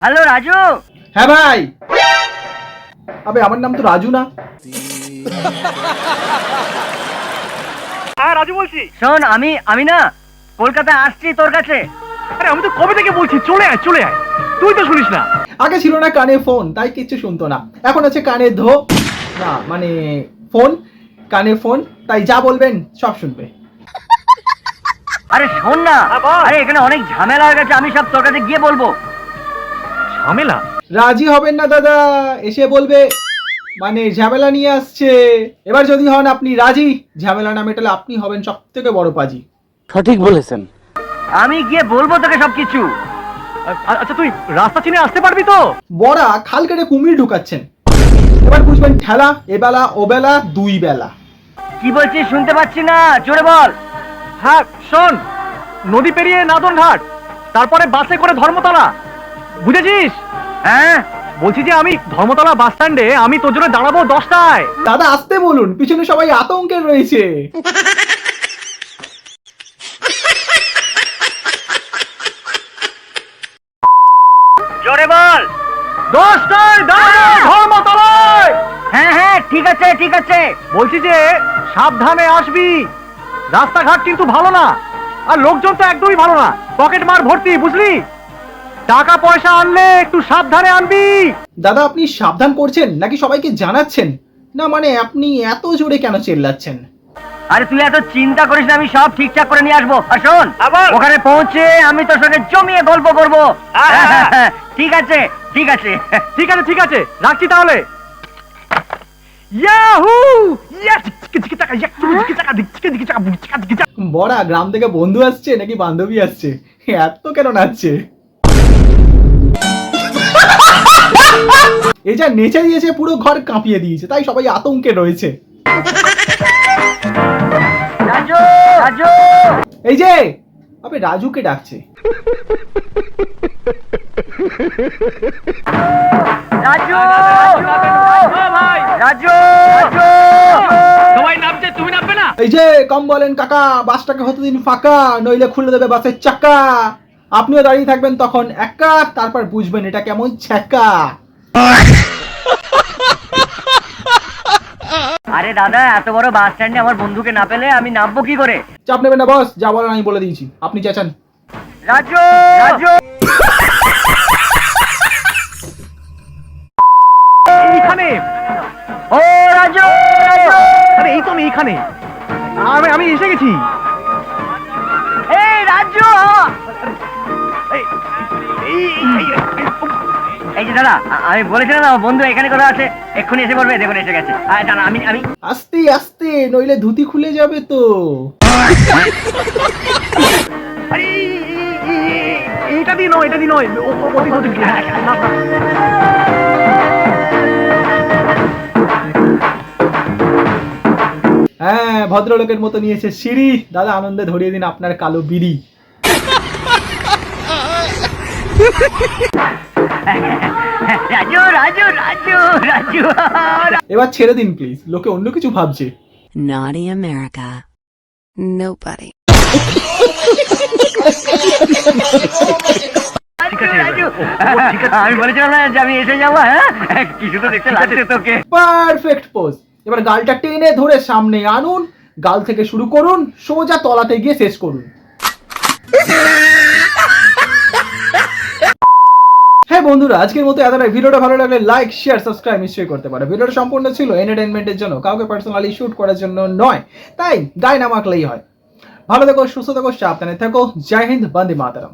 Hello Raju. হ্যাঁ ভাই। আবে আমার নাম তো রাজু না। হ্যাঁ রাজু বলছি। শোন, আমি না কলকাতা আসছি তোর কাছে। আরে আমি তো কবে থেকে বলছি চলে আয় চলে আয়, তুই তো শুনিস না। আগে ছিল না কানে ফোন, তাই কিচ্ছু শুনতো না। এখন আছে কানে না মানে ফোন, কানে ফোন, তাই যা বলবেন সব শুনবে। আরে শোন না, আরে এখানে অনেক ঝামেলা হয়ে গেছে, আমি সব তোর কাছে গিয়ে বলবো। ঝামেলা? রাজি হবেন না দাদা, এসে বলবে মানে ঝামেলা নিয়ে আসছে। এবার যদি হন আপনি রাজি, ঝামেলা না মেটালে আপনি হবেন সব থেকে বড় পাজি। সঠিক বলেছেন। আমি গিয়ে বলবো তোকে সবকিছু। আচ্ছা তুই রাস্তা চিনে আসতে পারবি তো? বড়া খাল কেটে কুমির ঢুকাচ্ছেন। এবার বুঝবেন ঠেলা এবেলা ওবেলা দুই বেলা। কি বলছিস শুনতে পাচ্ছি না, জোরে বল। হ্যাঁ শোন, নদী পেরিয়ে নাদন ঘাট, তারপরে বাসে করে ধর্মতলা, বুঝেছিস? হ্যাঁ বলছি যে আমি ধর্মতলা বাস স্ট্যান্ডে আমি তোর জন্য দাঁড়াবো 10টায়। দাদা আসতে বলুন, পিছনে সবাই আতঙ্কে রয়েছে। জোরে বল। 10টায় দাঁড়াবো ধর্মতলায়। হ্যাঁ হ্যাঁ ঠিক আছে ঠিক আছে। বলছি যে সাবধানে আসবি, রাস্তাঘাট কিন্তু ভালো না, আর লোকজন তো একদমই ভালো না, পকেট মার ভর্তি, বুঝলি? টাকা পয়সা আনলে একটু সাবধানে আনবি। দাদা আপনি সাবধান করছেন নাকি সবাইকে জানাচ্ছেন? না মানে আপনি এত জোরে কেন চেল্লাচ্ছেন? আরে তুই এত চিন্তা করিস না, আমি সব ঠিকঠাক করে নিয়ে আসবো। আর শোন, আবার? ওখানে পৌঁছে আমি তোর সঙ্গে জমিয়ে গল্প করবো। হ্যাঁ। ঠিক আছে ঠিক আছে। ঠিক আছে ঠিক আছে, রাখছি তাহলে। ইয়াহু! ইয়া চিকে চিকে টাকা, ইয়া চিকে টাকা, চিকে চিকে টাকা, চিকে চিকে টাকা। বড়া গ্রাম থেকে বন্ধু আসছে নাকি বান্ধবী আসছে? এত কেন নাচছে? এই যা নেচে দিয়েছে, পুরো ঘর কাঁপিয়ে দিয়েছে, তাই সবাই আতঙ্কে রয়েছে। রাজু রাজু এই যে আবে রাজুকে ডাকছে। রাজু ভাই রাজু সবাই নামছে, তুমি নামবে না? এই যে কম বলেন কাকা, বাসটাকে হতে দিন ফাঁকা, নইলে খুলে দেবে বাসের চাকা। আপনিও দাঁড়িয়ে থাকবেন তখন একা, তারপর বুঝবেন এটা কেমন ছ্যাঁকা। আরে দাদা, এত বড় বাস স্ট্যান্ডে আমার বন্ধুকে না পেলে আমি নামবো কি করে? চাপ নেবেন না বস, যা বলার আমি বলে দিয়েছি, আপনি চেঁচান। রাজু রাজু এইখানে। ও রাজু রাজু, আরে এই তো আমি এইখানে, আমি এসে গেছি। এই রাজু, এই এই- এই- এই যে দাদা, আমি বলেছিলাম না আমার বন্ধু এখানে কোথাও আছে, এক্ষুনি এসে পড়বে, দেখুন এসে গেছে। দাঁড়া আমি আমি আস্তে আস্তে, নইলে ধুতি খুলে যাবে তো। আরে এইটা দিয়ে নয়, এটা দিয়ে নয়, না, না। হ্যাঁ ভদ্রলোকের মতো নিয়েছে সিঁড়ি। দাদা আনন্দে ধরিয়ে দিন আপনার কালো বিড়ি। রাজু রাজু রাজু রাজু। এবার ছেড়ে দিন প্লিজ, লোকে অন্য কিছু ভাবছে। Naughty America. Nobody. রাজু, আমি বলেছিলাম না যে আমি এসে যাবো। হ্যাঁ কিছু তো দেখতে লাগছে তোকে। Perfect pose. এবার গালটা টেনে ধরে সামনে আনুন, গাল থেকে শুরু করুন, সোজা তলাতে গিয়ে শেষ করুন। হ্যাঁ বন্ধুরা, আজকের মতো এতটাই। ভিডিওটা ভালো লাগলে লাইক শেয়ার সাবস্ক্রাইব নিশ্চয়ই করতে পারো। ভিডিওটা সম্পূর্ণ ছিল এন্টারটেইনমেন্টের জন্য, কাউকে পার্সোনালি শুট করার জন্য নয়, তাই গায়ে না মাখলেই হয়। ভালো থেকো, সুস্থ থেকো, সাবধানে থেকো। জয় হিন্দ, বন্দে মাতরম।